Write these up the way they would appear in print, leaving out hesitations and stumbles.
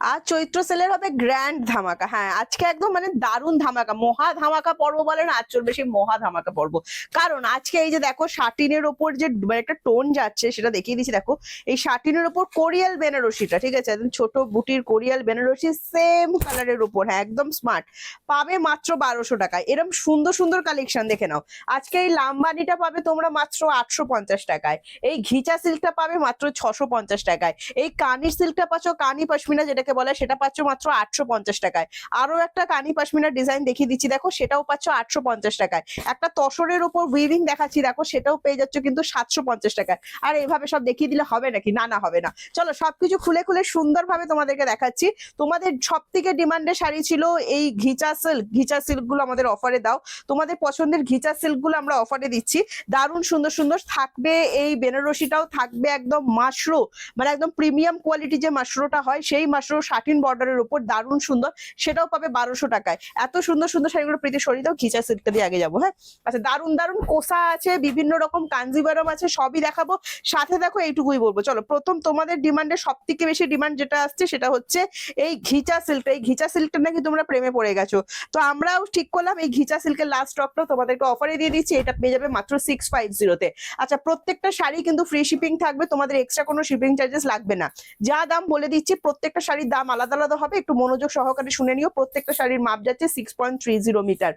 আর চৈত্র সেলের হবে গ্র্যান্ড ধামাকা। হ্যাঁ, আজকে একদম মানে দারুণ ধামাকা, মহা ধামাকা পর্ব বলে না, আজ চলবে সেই মহা ধামাকা পর্ব। কারণ আজকে এই যে দেখো শাটিনের ওপর যে একটা টোন যাচ্ছে সেটা দেখিয়ে দিচ্ছি। দেখো এই শাটিনের ওপর কোরিয়াল বেনারসিটা, ঠিক আছে, একদম ছোট বুটির কোরিয়াল বেনারসি সেম কালারের ওপর, হ্যাঁ একদম স্মার্ট, পাবে মাত্র 1200 টাকায়। এরকম সুন্দর সুন্দর কালেকশন দেখে নাও। আজকে এই লাম্বানিটা পাবে তোমরা মাত্র 850 টাকায়, এই ঘিচা সিল্কটা পাবে মাত্র 650 টাকায়, এই কানি সিল্কটা পাচ্ছ, কানি পশমিনা যেটাকে বলে, সেটা পাচ্ছ মাত্র 850 টাকায়। আরো একটা কানি পশমিনা ডিজাইন দেখিয়ে দিচ্ছি, দেখো সেটাও পাচ্ছ 850 টাকায়। একটা তসরের উপর উইভিং দেখাচ্ছি, দেখো সেটাও পেয়ে যাচ্ছ কিন্তু 750 টাকায়। আর এইভাবে সব দেখিয়ে দিলে হবে নাকি? না না, হবে না। চলো সবকিছু খুলে খুলে সুন্দরভাবে তোমাদেরকে দেখাচ্ছি। তোমাদের সব থেকে ডিমান্ডের শাড়ি ছিল এই ঘিচা সিল্ক, ঘিচা সিল্ক গুলো আমাদের অফারে দাও। তোমাদের পছন্দের ঘিচা সিল্ক গুলো আমরা অফারে দিচ্ছি, দারুণ সুন্দর সুন্দর থাকবে। এই বেনারসিটাও থাকবে একদম মাশরু, মানে একদম প্রিমিয়াম কোয়ালিটি যে মাশরুটা হয় সেই মাশরু শাটিন বর্ডারের উপর, দারুণ সুন্দর, সেটাও পাবে 1200 টাকায়। এত সুন্দর সুন্দর শাড়িগুলো প্রীতি সরিয়ে দাও, ঘিচা সিল্কটা দিয়ে আগে যাবো। হ্যাঁ, আচ্ছা, দারুণ দারুণ কোসা আছে, বিভিন্ন রকম কাঞ্জিভারম আছে, সবই দেখাবো। সাথে দেখো এইটুকুই বলবো, চলো প্রথম তোমাদের ডিমান্ডের সব থেকে বেশি ডিমান্ড যেটা আসছে সেটা হচ্ছে এই ঘিচা সিল্কটা। এই ঘিচা সিল্কটা নাকি তোমরা প্রেমে পড়ে গেছো, তো আমরাও ঠিক করলাম এই ঘিচা সিল্কের লাস্ট স্টকটাও তোমাদেরকে অফারে দিয়ে দিচ্ছি। এটা পেয়ে যাবে মাত্র 650-তে। আচ্ছা, প্রত্যেকটা শাড়ি কিন্তু ফ্রি শিপিং থাকবে, তোমাদের এক্সট্রা কোনো শিপিং চার্জেস লাগবে না। যা দাম বলে দিচ্ছি, প্রত্যেকটা শাড়ির দাম আলাদা আলাদা হবে, একটু মনোযোগ সহকারে শুনে নিও। প্রত্যেকটা শাড়ির মাপ যাচ্ছে 6.30 মিটার,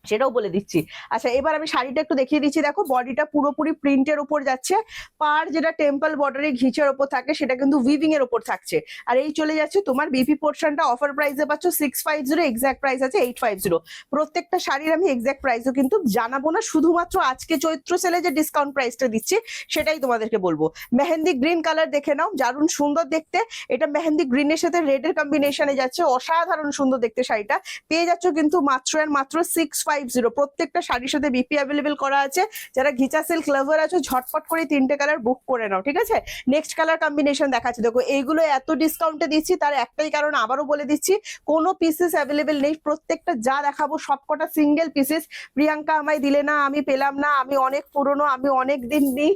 সেটাও বলে দিচ্ছি। আচ্ছা, এবার আমি শাড়িটা একটু দেখিয়ে দিচ্ছি। দেখো বডিটা পুরোপুরি প্রিন্টের উপর যাচ্ছে, পার যেটা টেম্পল বর্ডারে ঘিচের ওপর থাকে সেটা কিন্তু উইভিং এর ওপর থাকছে। আর এই চলে যাচ্ছে তোমার বিপি পোর্শনটা অফার প্রাইসে পাচ্ছ 650, এক্সাক্ট প্রাইস আছে 850। প্রত্যেকটা শাড়ির আমি এক্সাক্ট প্রাইসও কিন্তু জানাবো না, শুধুমাত্র আজকে চৈত্র সেলে যে ডিসকাউন্ট প্রাইসটা দিচ্ছি সেটাই তোমাদেরকে বলবো। মেহেন্দি গ্রিন কালার দেখে নাও, দারুণ সুন্দর দেখতে। এটা মেহেন্দি গ্রিনের সাথে রেড এর কম্বিনেশনে যাচ্ছে, অসাধারণ সুন্দর দেখতে শাড়িটা। পেয়ে যাচ্ছ কিন্তু মাত্র আর মাত্র 650। প্রত্যেকটা শাড়ির সাথে বিপি অ্যাভেলেবেল করা আছে। যারা ঘিচা সিল্ক লাভার আছো ঝটপট করে 3টে কালার বুক করে নাও, ঠিক আছে। নেক্সট কালার কম্বিনেশন দেখাচ্ছি। দেখো এইগুলো এত ডিসকাউন্টে দিচ্ছি, তার একটাই কারণ, আবারও বলে দিচ্ছি, কোনো পিসেস অ্যাভেলেবেল নেই। প্রত্যেকটা যা দেখাবো সবকটা সিঙ্গেল পিসেস। প্রিয়াঙ্কা আমায় দিলে না, আমি পেলাম না, আমি অনেক পুরনো, আমি অনেক দিন নেই,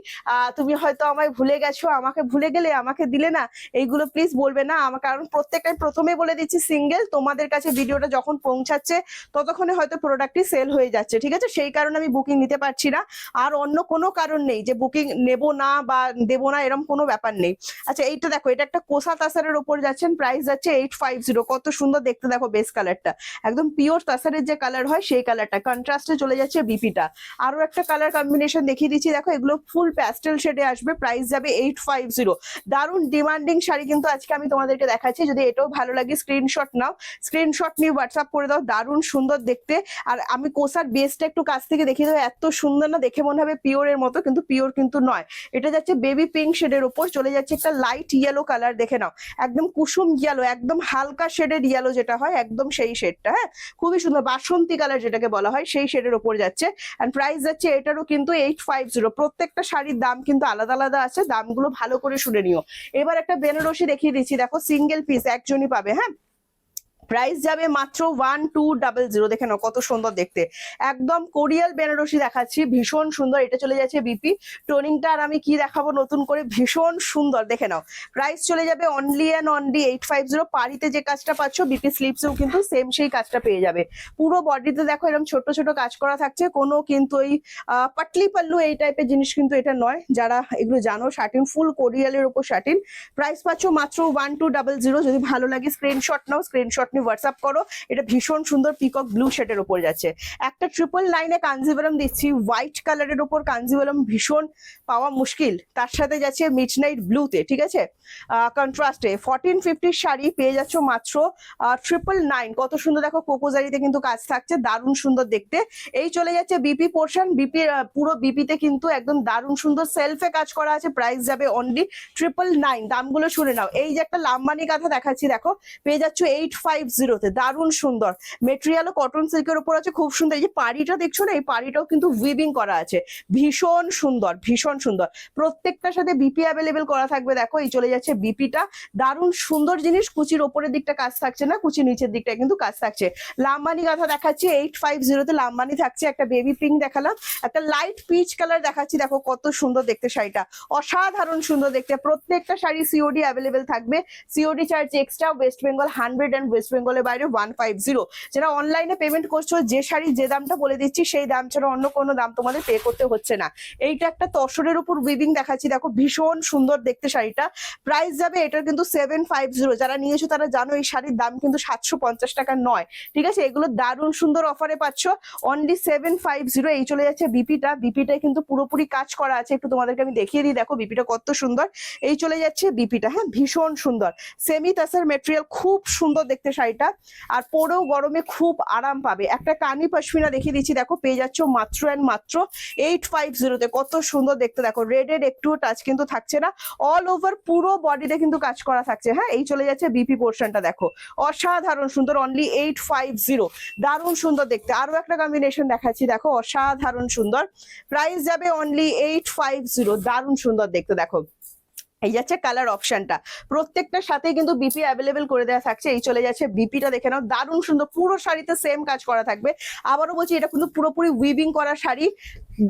তুমি হয়তো আমায় ভুলে গেছো, আমাকে ভুলে গেলে, আমাকে দিলে না, এইগুলো প্লিজ বলবে না আমার, কারণ প্রত্যেকটাই প্রথমে বলে দিচ্ছি সিঙ্গেল। তোমাদের কাছে ভিডিওটা যখন পৌঁছাচ্ছে ততক্ষণে হয়তো প্রোডাক্টটি সেল হয়ে যাচ্ছে, ঠিক আছে, সেই কারণে আমি বুকিং নিতে পারছি না। আর অন্য কোনো কারণ নেই যে বুকিং নেব না বা দেবো না, এরকম কোনো ব্যাপার নেই। আচ্ছা, এইটা দেখো, এটা একটা কোসা তাসারের উপর যাচ্ছেন, প্রাইস যাচ্ছে 850। কত সুন্দর দেখতে, দেখো বেস কালারটা একদম পিওর তাসারের যে কালার হয় সেই কালারটা, কন্ট্রাস্টে চলে যাচ্ছে বিপিটা। আরো একটা কালার কম্বিনেশন দেখিয়ে দিচ্ছি, দেখো এগুলো ফুল প্যাস্টেল শেডে আসবে, প্রাইস যাবে 850। দারুণ ডিমান্ডিং শাড়ি কিন্তু আজকে আমি তোমাদেরকে দেখাচ্ছি। যদি এটাও ভালো লাগে স্ক্রিনশট নাও, স্ক্রিনশট নিয়ে হোয়াটসঅ্যাপ করে দাও, দারুণ সুন্দর দেখতে। আর আমি কোসার বেসটা একটু কাছ থেকে দেখিয়ে দেবো, এত সুন্দর না, দেখে মনে হবে পিওরের মতো, কিন্তু পিওর কিন্তু নয়। এটা যাচ্ছে বেবি পিঙ্ক শেডের উপর, চলে যাচ্ছে একটা লাইট ইয়েলো কালার, দেখে নাও একদম কুসুম ইয়েলো, একদম হালকা শেডের ইয়েলো যেটা হয়, একদম সেই শেডটা। হ্যাঁ, খুবই সুন্দর, বাসন্তী কালার যেটাকে বলা হয় সেই শেডের উপর যাচ্ছে। এন্ড প্রাইস যাচ্ছে এটারও কিন্তু 850। প্রত্যেকটা শাড়ির দাম কিন্তু আলাদা আলাদা আছে, দামগুলো ভালো করে শুনে নিও। এবার একটা বেনারসি দেখিয়ে দিচ্ছি, দেখো সিঙ্গেল পিস একজনই পাবে। হ্যাঁ, প্রাইস যাবে মাত্র 1200। দেখে নাও কত সুন্দর দেখতে, একদম কোরিয়াল বেনারসি দেখাচ্ছি, ভীষণ সুন্দর। এটা চলে যাচ্ছে বিপি টোনিংটা, আর আমি কি দেখাবো নতুন করে, ভীষণ সুন্দর দেখে নাও। প্রাইস চলে যাবে অনলি অ্যান্ড অনলি 850। পাড়িতে যে কাজটা পাচ্ছ বিপি স্লিপসেও কিন্তু সেম সেই কাজটা পেয়ে যাবে। পুরো বডিতে দেখো এরকম ছোট ছোট কাজ করা থাকছে, কোনো কিন্তু ওই পাটলি পাল্লু এই টাইপের জিনিস কিন্তু এটা নয়। যারা এগুলো জানো, শার্টিন ফুল কোরিয়ালের উপর শার্টিন, প্রাইস পাচ্ছ মাত্র 1200। যদি ভালো লাগে স্ক্রিনশট নাও, স্ক্রিনশট হোয়াটসঅ্যাপ করো। এটা ভীষণ সুন্দর পিকক ব্লু শেডের উপর যাচ্ছে। একটা 999 কাঞ্জিভারম দিচ্ছি, হোয়াইট কালারের উপর কাঞ্জিভারম ভীষণ পাওয়া মুশকিল, তার সাথে যাচ্ছে মিডনাইট ব্লুতে, ঠিক আছে, কন্ট্রাস্টে 1450 শাড়ি পেয়ে যাচ্ছ মাত্র 999। কত সুন্দর দেখো, কোকোজারিতে কিন্তু কাজ থাকছে, দারুণ সুন্দর দেখতে। এই চলে যাচ্ছে বিপি পোর্শন, বিপি পুরো বিপিতে কিন্তু একদম দারুণ সুন্দর সেলফে কাজ করা আছে, প্রাইস যাবে অনলি 999। দামগুলো শুনে নাও। এই যে একটা লাম্বানি কাঁথা দেখাচ্ছি, দেখো পেয়ে যাচ্ছ 850। 850-তে, দারুণ সুন্দর মেটেরিয়ালও কটন সিল্কের উপর আছে, খুব সুন্দর। এই যে পাড়িটা দেখছো না, এই পাড়িটাও কিন্তু উইভিং করা আছে, ভীষণ সুন্দর ভীষণ সুন্দর। প্রত্যেকটার সাথে বিপি অ্যাভেলেবেল করা থাকবে। দেখো এই চলে যাচ্ছে বিপিটা, দারুণ সুন্দর জিনিস। কুচির ওপরের দিকটা কাজ থাকছে না, কুচির নিচের দিকটা কিন্তু কাজ থাকছে। লাম্বানি গাঁথা দেখাচ্ছি 850-তে, লাম্বানি থাকছে। একটা বেবি পিঙ্ক দেখালাম, একটা লাইট পিচ কালার দেখাচ্ছি, দেখো কত সুন্দর দেখতে শাড়িটা, অসাধারণ সুন্দর দেখতে। প্রত্যেকটা শাড়ি সিওডি অ্যাভেলেবেল থাকবে, COD charge extra, West Bengal 100 and West বেঙ্গলের বাইরে 150। যারা অনলাইনে পেমেন্ট করছো, যে শাড়ি যে দামটা বলে দিচ্ছি সেই দাম ছাড়া অন্য কোনো দাম তোমাদের পে করতে হচ্ছে না। এইটা একটা তসরের উপর উইভিং দেখাচ্ছি, দেখো ভীষণ সুন্দর দেখতে শাড়িটা। প্রাইস যাবে এটার কিন্তু 750। যারা নিয়েছো তারা জানো এই শাড়ির দাম কিন্তু 750 টাকা নয়, ঠিক আছে? এগুলো দারুণ সুন্দর অফারে পাচ্ছ, অনলি 750। এই চলে যাচ্ছে বিপিটা, বিপিটাই কিন্তু পুরোপুরি কাজ করা আছে, একটু তোমাদেরকে আমি দেখিয়ে দিই, দেখো বিপিটা কত সুন্দর। এই চলে যাচ্ছে বিপিটা, হ্যাঁ ভীষণ সুন্দর, সেমি তাসার মেটেরিয়াল, খুব সুন্দর দেখতে শাড়িটা, আর পরেও গরমে খুব আরাম পাবে। একটা কানি পশমিনা দেখিয়ে দিচ্ছি, দেখো পেয়ে যাচ্ছ মাত্র অ্যান্ড মাত্র 850-তে, কত সুন্দর দেখতে। দেখো রেডের একটু টাচ কিন্তু থাকছে না, অল ওভার পুরো বডিতে কিন্তু কাজ করা থাকছে। হ্যাঁ এই চলে যাচ্ছে বিপি পোর্শনটা, দেখো অসাধারণ সুন্দর, অনলি 850, দারুণ সুন্দর দেখতে। আরো একটা কম্বিনেশন দেখাচ্ছি, দেখো অসাধারণ সুন্দর, প্রাইস যাবে অনলি 850, দারুণ সুন্দর দেখতে। দেখো এই যাচ্ছে কালার অপশনটা, প্রত্যেকটার সাথে কিন্তু বিপি অ্যাভেলেবেল করে দেওয়া থাকছে। এই চলে যাচ্ছে বিপিটা, দেখে নাও দারুণ সুন্দর, পুরো শাড়িতে সেম কাজ করা থাকবে। আবারও বলছি এটা কিন্তু পুরোপুরি উইভিং করা শাড়ি,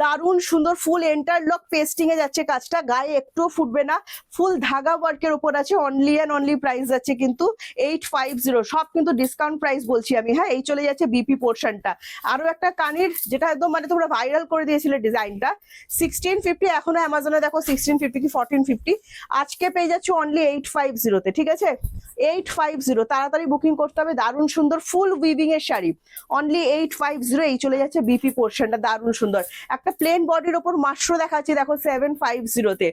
দারুণ সুন্দর, ফুল এন্টারলক পেস্টিং এ যাচ্ছে কাজটা, গায়ে একটুও ফুটবে না, ফুল ধাগা ওয়ার্কের উপর আছে। অনলি অ্যান্ড অনলি প্রাইস যাচ্ছে কিন্তু 850, সব কিন্তু ডিসকাউন্ট প্রাইস বলছি আমি। হ্যাঁ এই চলে যাচ্ছে বিপি পোর্শনটা। আরো একটা কানির, যেটা একদম মানে তোমরা ভাইরাল করে দিয়েছিলে ডিজাইনটা, 1650, এখনো অ্যামাজনে দেখো 1650 কি 1450, আজকে পেয়ে যাচ্ছে অনলি 850-তে, ঠিক আছে? 850, তাড়াতাড়ি বুকিং করতে হবে। দারুণ সুন্দর ফুল উইভিং এর শাড়ি, অনলি 850। এই চলে যাচ্ছে বিপি পোর্শনটা, দারুণ সুন্দর। একটা প্লেন বডির ওপর মাশরু দেখাচ্ছি, দেখো 750-তে,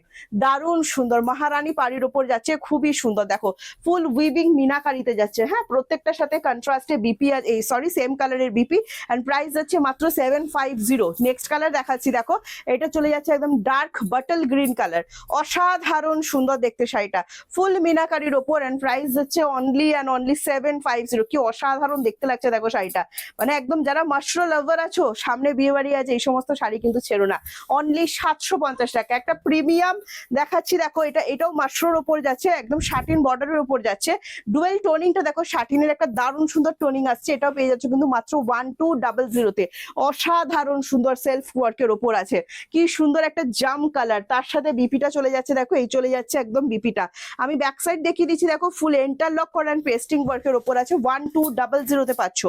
দারুণ সুন্দর মহারানী পাড়ির ওপর যাচ্ছে, খুবই সুন্দর। দেখো ফুল উইভিং মিনাকারিতে যাচ্ছে। হ্যাঁ প্রত্যেকটার সাথে কন্ট্রাস্টে বিপি, এই সরি সেম কালারের বিপি, এন্ড প্রাইস যাচ্ছে মাত্র 750। নেক্সট কালার দেখাচ্ছি, দেখো এটা চলে যাচ্ছে একদম ডার্ক বাটল গ্রিন কালার, অসাধারণ সুন্দর দেখতে শাড়িটা, ফুল মিনাকারির ওপর, এন্ড প্রাইস যাচ্ছে অনলি অ্যান্ড অনলি 750। কি অসাধারণ দেখতে লাগছে দেখো শাড়িটা, মানে একদম যারা মাশরু লাভার আছো, সামনে বিয়ে বাড়ি আছে, এই সমস্ত শাড়ি কিন্তু ছেড়ো না, অনলি 750 টাকা। একটা প্রিমিয়াম দেখাচ্ছি, দেখো এটাও মাশরুর ওপর যাচ্ছে, একদম শাটিন বর্ডারের উপর যাচ্ছে। ডুয়েল টোনিংটা দেখো, শাটিনের একটা দারুণ সুন্দর টোনিং আসছে, এটাও পেয়ে যাচ্ছে কিন্তু মাত্র 1200-তে, অসাধারণ সুন্দর সেলফ ওয়ার্কের ওপর আছে। কি সুন্দর একটা জাম কালার, তার সাথে বিপিটা চলে যাচ্ছে, দেখো এই চলে যাচ্ছে একদম বিপিটা। আমি ব্যাক সাইড দেখিয়ে দিচ্ছি, দেখো ফুল এন্টারলক করা এন্ড পেস্টিং ওয়ার্কের ওপর আছে, 1200-তে পাচ্ছ।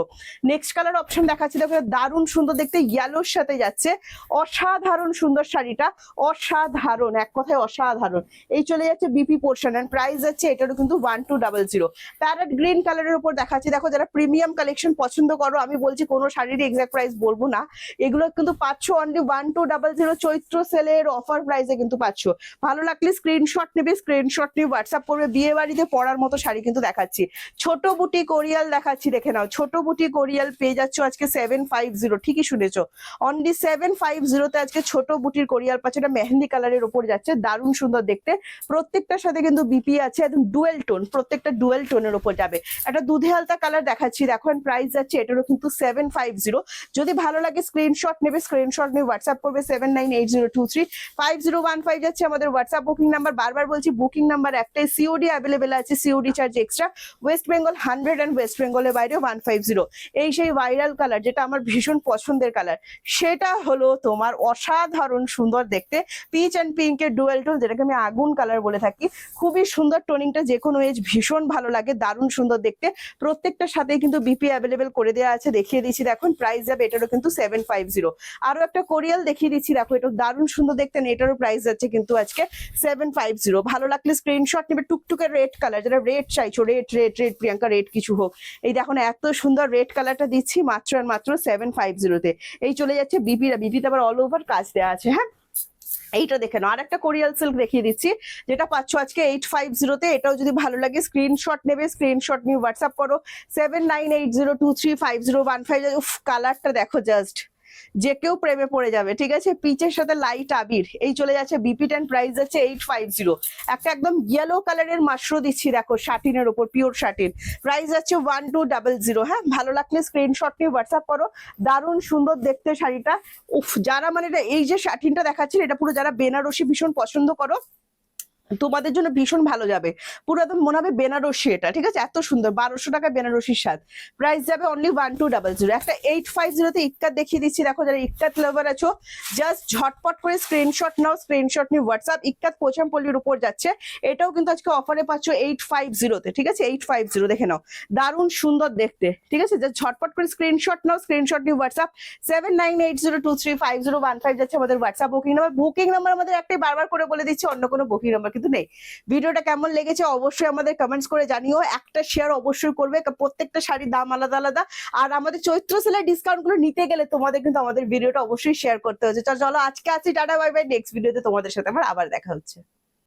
নেক্সট কালার অপশন দেখাচ্ছি, দেখো দারুণ সুন্দর দেখতে, ইয়েলোর সাথে যাচ্ছে, অসাধারণ সুন্দর শাড়িটা, অসাধারণ, এক কথায় অসাধারণ। এই চলে যাচ্ছে বিপি পোর্শন, এন্ড প্রাইস যাচ্ছে এটারও কিন্তু 1200। প্যারেট গ্রিন কালারের উপর দেখাচ্ছি, দেখো যারা প্রিমিয়াম কালেকশন পছন্দ করো, আমি বলছি কোনো শাড়ির এক্সাক্ট প্রাইস বলবো না, এগুলো কিন্তু পাচ্ছ অনলি 1200। চৈত্র সেলের অফার প্রাইসে কিন্তু পাচ্ছ। ভালো লাগলে স্ক্রিনশট নেবে, স্ক্রিনশট নিয়ে হোয়াটসঅ্যাপ করবে। বিয়ে বাড়িতে পরার মতো শাড়ি কিন্তু দেখাচ্ছি, ছোট বুটি কোরিয়াল দেখাচ্ছি, দেখে নাও ছোট বুটি কোরিয়াল পেয়ে যাচ্ছ আজকে 750, ঠিকই শুনেছো, অনলি 750-তে আজকে ছোট বুটির কোরিয়াল পাচ্ছ। এটা মেহেন্দি কালারের উপর যাচ্ছে, দারুণ সুন্দর দেখতে। প্রত্যেকটার সাথে কিন্তু বিপি আছে, একদম ডুয়েল টোন, প্রত্যেকটা ডুয়েল টোনের উপর যাবে। একটা দুধে হালতা কালার দেখাচ্ছি, দেখো প্রাইস যাচ্ছে এটারও কিন্তু 750। যদি ভালো লাগে স্ক্রিনশট নেবে, স্ক্রিনশট নিয়ে হোয়াটসঅ্যাপ করবে 7980235015 যাচ্ছে আমাদের হোয়াটসঅ্যাপ বুকিং নাম্বার। বারবার বলছি বুকিং নাম্বার একটাই, সিওডি অ্যাভেলেবেল আছে, COD charge extra, West Bengal 100 and West বেঙ্গলের বাইরে 150। এই সেই ভাইরাল কালার যেটা আমার ভীষণ পছন্দের কালার, সেটা হলো তোমার অসাধারণ সুন্দর দেখতে পিচ এন্ড পিঙ্কের ডুয়েল টোন, যেটাকে আমি আগুন কালার বলে থাকি। খুবই সুন্দর টোনিংটা, যে কোনো এজ ভীষণ ভালো লাগে, দারুণ সুন্দর দেখতে। প্রত্যেকটার সাথে কিন্তু বিপি অ্যাভেলেবেল করে দেওয়া আছে, দেখিয়ে দিচ্ছি দেখুন প্রাইস যাবে এটারও কিন্তু 750। আরো একটা কোরিয়াল দেখিয়ে দিচ্ছি, দেখো এটা দারুণ সুন্দর দেখতে, এটারও প্রাইস যাচ্ছে কিন্তু আজকে 750। ভালো লাগলে স্ক্রিনশট নেবে। টুকটুকে রেড কালার, যারা রেড চাইছো, red red red Priyanka red কিছু হোক, এই দেখো না এত সুন্দর রেড কালারটা দিচ্ছি মাত্র আর মাত্র 750-তে। এই চলে যাচ্ছে বিপিতে আবার অল ওভার কাজ দেওয়া আছে। হ্যাঁ এইটা দেখে নাও, আর একটা কোরিয়াল সিল্ক দেখিয়ে দিচ্ছি, যেটা পাচ্ছ আজকে 850-তে। এটাও যদি ভালো লাগে স্ক্রিনশট নেবে, স্ক্রিনশট নিয়ে হোয়াটসঅ্যাপ করো 7980235015। উফ কালারটা দেখো জাস্ট, যে কেউ প্রেমে পড়ে যাবে, ঠিক আছে। পিচের সাথে লাইট আবির, এই চলে যাচ্ছে BP10, প্রাইস যাচ্ছে 850। একটা একদম ইয়েলো কালারের মাশরু দিচ্ছি দেখো, শাটিনের ওপর, পিওর শাটিন, প্রাইস যাচ্ছে 1200। হ্যাঁ, ভালো লাগলে স্ক্রিনশট নিয়ে হোয়াটসঅ্যাপ করো। দারুণ সুন্দর দেখতে শাড়িটা। উফ, যারা মানে এই যে শাটিনটা দেখাচ্ছেন, এটা পুরো যারা বেনারসি ভীষণ পছন্দ করো, তোমাদের জন্য ভীষণ ভালো যাবে। পুরো একদম মনে হবে বেনারসি এটা, ঠিক আছে। এত সুন্দর, 1200 টাকা বেনারসির স্বাদ, প্রাইস যাবে অনলি 1200। একটা 850 ইক্কাত দেখিয়ে দিচ্ছি দেখো, যারা ইক্কাত লাভার আছো জাস্ট ঝটপট করে স্ক্রিনশট নাও, স্ক্রিনশট নিয়ে হোয়াটসঅ্যাপ। ইক্কাত পোচামপল্লির উপর যাচ্ছে, এটাও কিন্তু আজকে অফারে পাচ্ছ 850-তে, ঠিক আছে। 850 দেখে নাও, দারুণ সুন্দর দেখতে, ঠিক আছে। জাস্ট ঝটপট করে স্ক্রিনশট নাও, স্ক্রিনশট নিয়ে হোয়াটসঅ্যাপ। 7980235015 যাচ্ছে আমাদের WhatsApp booking number. Booking number আমাদের একটাই, বারবার করে বলে দিচ্ছি, অন্য কোনো বুকিং নাম্বার কিন্তু নেই। ভিডিওটা কেমন লেগেছে অবশ্যই আমাদের কমেন্টস করে জানিও, একটা শেয়ার অবশ্যই করবে, প্রত্যেকটা শাড়ির দাম আলাদা আলাদা। আর আমাদের চৈত্র সেলের ডিসকাউন্ট গুলো নিতে গেলে তোমাদের কিন্তু আমাদের ভিডিওটা অবশ্যই শেয়ার করতে হচ্ছে। চলো আজকে আছি, টাটা বাই বাই। নেক্সট ভিডিওতে তোমাদের সাথে আমার আবার দেখা হচ্ছে।